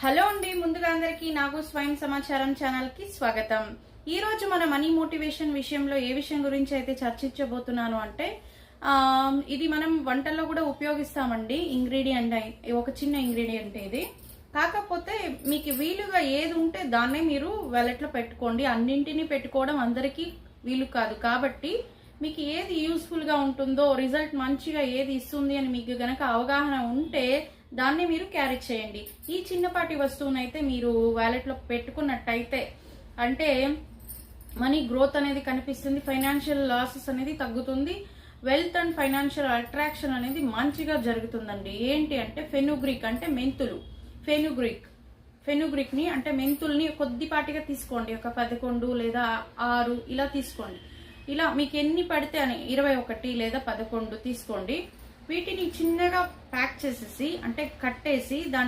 Hello అండి, ముందుగా అందరికీ నాగు స్వయం సమాచారం ఛానల్ కి స్వాగతం. ఈ రోజు మన మనీ మోటివేషన్ విషయంలో ఏ విషయం గురించి అయితే చర్చించబోతున్నాను అంటే ఇది మనం వంటల్లో కూడా ఉపయోగిస్తామండి. ఇంగ్రీడియంట్ ఒక చిన్న ఇంగ్రీడియంట్ ఇది. కాకపోతే మీకు వీలుగా ఏది ఉంటే దాన్నే మీరు వాలెట్ లో పెట్టుకోండి. అన్నింటినీ పెట్టుకోవడం అందరికీ వీలు కాదు. కాబట్టి మీకు ఏది యూస్ఫుల్ గా ఉంటుందో, రిజల్ట్ మంచిగా ఏది ఇస్తుంది అని మీకు గనక అవగాహన ఉంటే దాన్ని మీరు క్యారీ చేయండి. ఈ చిన్నపాటి వస్తువునైతే మీరు వాలెట్ లో పెట్టుకున్నట్టయితే అంటే మనీ గ్రోత్ అనేది కనిపిస్తుంది, ఫైనాన్షియల్ లాసెస్ అనేది తగ్గుతుంది, వెల్త్ అండ్ ఫైనాన్షియల్ అట్రాక్షన్ అనేది మంచిగా జరుగుతుందండి. ఏంటి అంటే ఫెనుగ్రీక్ అంటే మెంతులు. ఫెనుగ్రీక్ ని అంటే మెంతుల్ని కొద్దిపాటిగా తీసుకోండి. ఒక 11 లేదా 6 ఇలా తీసుకోండి. ఇలా మీకు ఎన్ని పడితే అని 21 లేదా 11 తీసుకోండి. వీటిని చిన్నగా ప్యాక్ చేసేసి అంటే కట్టేసి దాన్ని